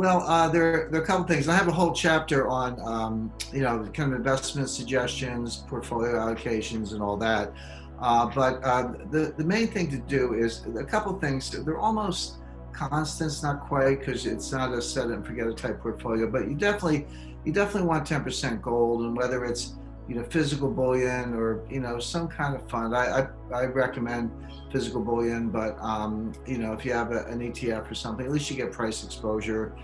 There are a couple things. I have a whole chapter on, kind of investment suggestions, portfolio allocations, and all that. The main thing to do is a couple things. They're almost constants, not quite, because it's not a set it and forget it type portfolio. But you definitely want 10% gold, and whether it's physical bullion or some kind of fund. I recommend physical bullion, but if you have an ETF or something, at least you get price exposure.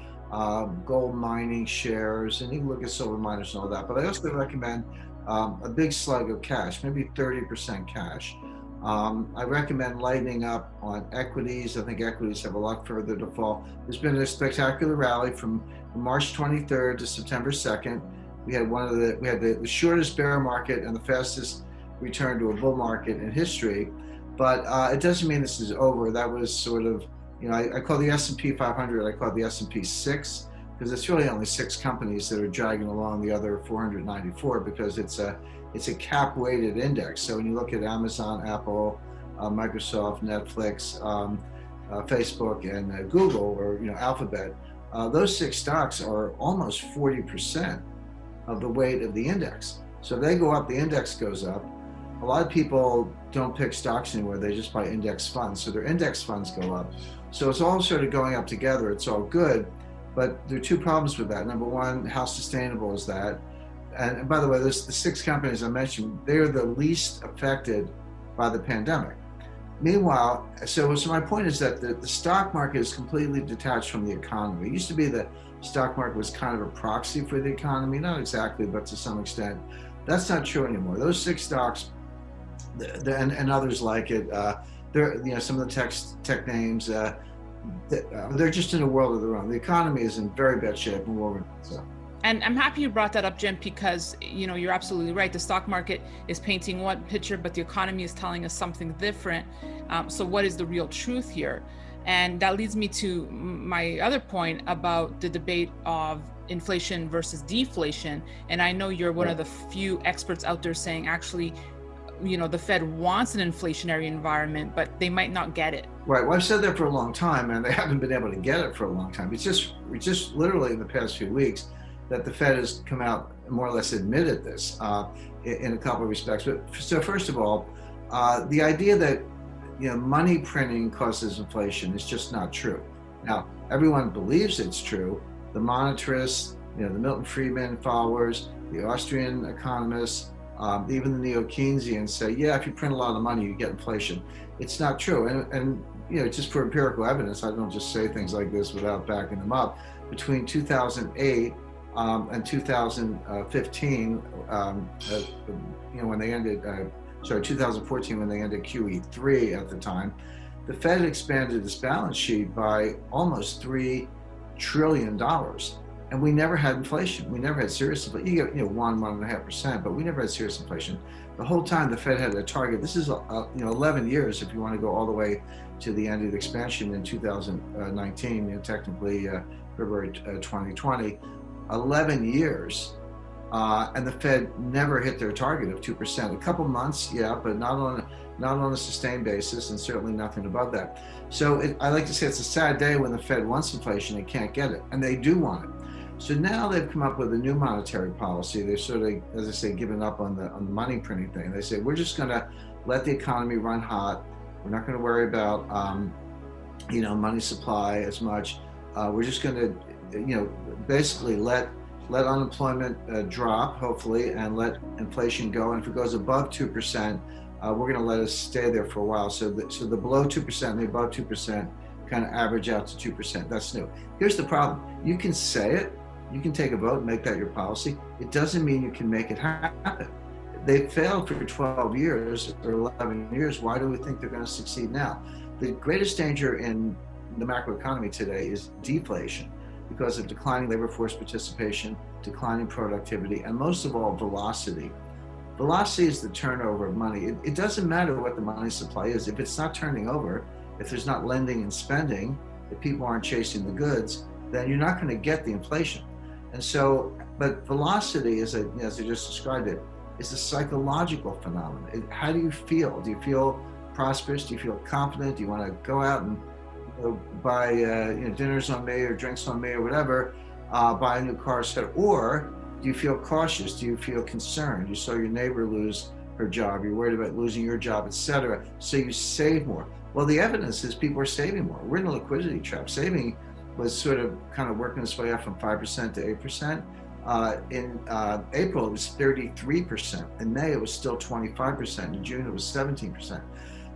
Gold mining shares, and you can look at silver miners and all that. But I also recommend a big slug of cash, maybe 30% cash. I recommend lightening up on equities. I think equities have a lot further to fall. There's been a spectacular rally from March 23rd to September 2nd. We had the shortest bear market and the fastest return to a bull market in history. But it doesn't mean this is over. That was sort of, I call the S&P 500, I call it the S&P 6, because it's really only 6 companies that are dragging along the other 494, because it's a cap-weighted index. So when you look at Amazon, Apple, Microsoft, Netflix, Facebook, and Google, or Alphabet, those 6 stocks are almost 40% of the weight of the index. So if they go up, the index goes up. A lot of people don't pick stocks anymore, they just buy index funds. So their index funds go up. So it's all sort of going up together. It's all good, but there are 2 problems with that. Number one, how sustainable is that? And by the way, the 6 companies I mentioned, they're the least affected by the pandemic. Meanwhile, so my point is that the stock market is completely detached from the economy. It used to be that stock market was kind of a proxy for the economy, not exactly, but to some extent. That's not true anymore. Those 6 stocks, and others like it, they're some of the tech names, they're just in a world of their own. The economy is in very bad shape, and we'll so. And I'm happy you brought that up, Jim, because you're absolutely right. The stock market is painting one picture, but the economy is telling us something different. So what is the real truth here? And that leads me to my other point about the debate of inflation versus deflation. And I know you're one of the few experts out there saying, actually, the Fed wants an inflationary environment, but they might not get it. Right. Well, I've said that for a long time, and they haven't been able to get it for a long time. It's just literally in the past few weeks that the Fed has come out and more or less admitted this in a couple of respects. But so first of all, the idea that money printing causes inflation is just not true. Now, everyone believes it's true. The monetarists, the Milton Friedman followers, the Austrian economists, even the neo-Keynesians say, yeah, if you print a lot of money, you get inflation. It's not true. And just for empirical evidence, I don't just say things like this without backing them up. Between 2008 and 2015, when they ended, 2014, when they ended QE3 at the time, the Fed expanded its balance sheet by almost $3 trillion. And we never had inflation. We never had serious inflation. You get 1.5%, but we never had serious inflation. The whole time the Fed had a target. This is 11 years if you want to go all the way to the end of the expansion in 2019, technically February 2020. 11 years, and the Fed never hit their target of 2%. A couple months, yeah, but not on a sustained basis, and certainly nothing above that. So I like to say it's a sad day when the Fed wants inflation and can't get it, and they do want it. So now they've come up with a new monetary policy. They've sort of, as I say, given up on the money printing thing. They say, we're just going to let the economy run hot. We're not going to worry about money supply as much. We're just going to basically let unemployment drop, hopefully, and let inflation go. And if it goes above 2%, we're going to let it stay there for a while. So the below 2% and the above 2% kind of average out to 2%. That's new. Here's the problem. You can say it. You can take a vote and make that your policy. It doesn't mean you can make it happen. They failed for 12 years or 11 years. Why do we think they're going to succeed now? The greatest danger in the macroeconomy today is deflation, because of declining labor force participation, declining productivity, and most of all, velocity. Velocity is the turnover of money. It doesn't matter what the money supply is. If it's not turning over, if there's not lending and spending, if people aren't chasing the goods, then you're not going to get the inflation. And so, but velocity, as I just described it, is a psychological phenomenon. How do you feel? Do you feel prosperous? Do you feel confident? Do you want to go out and buy dinners on me or drinks on me or whatever, buy a new car, etc. Or do you feel cautious? Do you feel concerned? You saw your neighbor lose her job. You're worried about losing your job, etc. So you save more. Well, the evidence is people are saving more. We're in a liquidity trap. Saving was sort of kind of working its way up from 5% to 8%. In April, it was 33%. In May, it was still 25%. In June, it was 17%.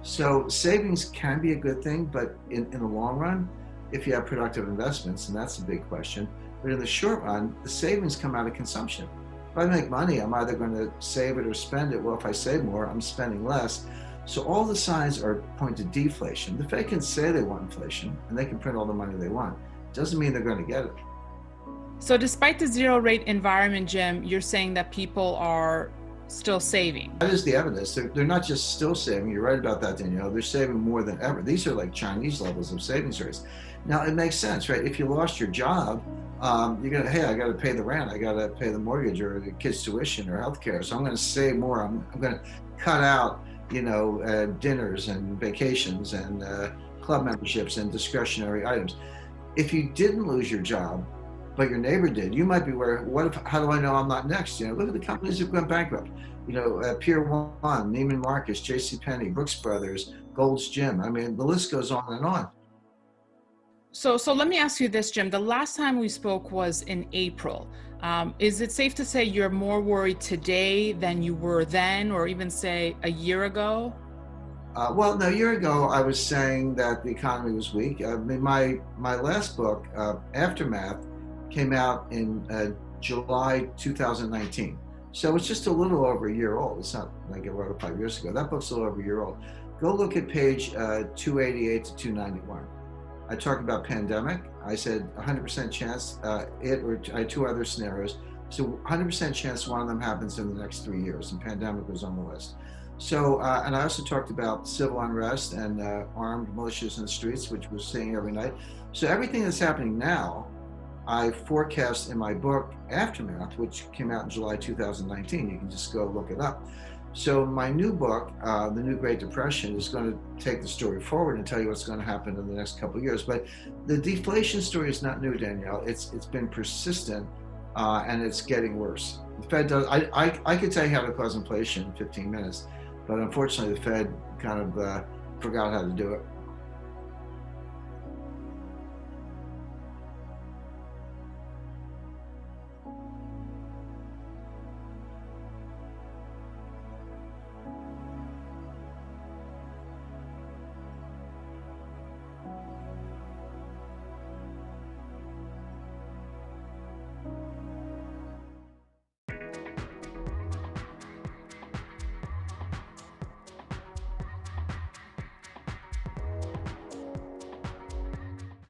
So savings can be a good thing, but in the long run, if you have productive investments, and that's a big question, but in the short run, the savings come out of consumption. If I make money, I'm either going to save it or spend it. Well, if I save more, I'm spending less. So all the signs are point to deflation. The Fed can say they want inflation, and they can print all the money they want. Doesn't mean they're going to get it. So despite the zero rate environment, Jim, you're saying that people are still saving. That is the evidence. They're not just still saving. You're right about that, Danielle. They're saving more than ever. These are like Chinese levels of savings rates. Now, it makes sense, right? If you lost your job, you're going to, hey, I got to pay the rent. I got to pay the mortgage or the kids' tuition or healthcare. So I'm going to save more. I'm going to cut out, dinners and vacations and club memberships and discretionary items. If you didn't lose your job, but your neighbor did, you might be worried, how do I know I'm not next? Look at the companies that went bankrupt. Pier 1, Neiman Marcus, JCPenney, Brooks Brothers, Gold's Gym. I mean, the list goes on and on. So let me ask you this, Jim. The last time we spoke was in April. Is it safe to say you're more worried today than you were then, or even say a year ago? Well, no, a year ago, I was saying that the economy was weak. I mean, my last book, Aftermath, came out in July 2019. So it's just a little over a year old. It's not like I wrote it 5 years ago. That book's a little over a year old. Go look at page 288 to 291. I talk about pandemic. I said 100% chance I had two other scenarios. So 100% chance one of them happens in the next 3 years, and pandemic was on the list. So, and I also talked about civil unrest and armed militias in the streets, which we're seeing every night. So everything that's happening now, I forecast in my book, Aftermath, which came out in July 2019. You can just go look it up. So my new book, The New Great Depression, is going to take the story forward and tell you what's going to happen in the next couple of years. But the deflation story is not new, Danielle. It's been persistent, and it's getting worse. The Fed does. I could tell you how to cause inflation in 15 minutes, but unfortunately, the Fed kind of forgot how to do it.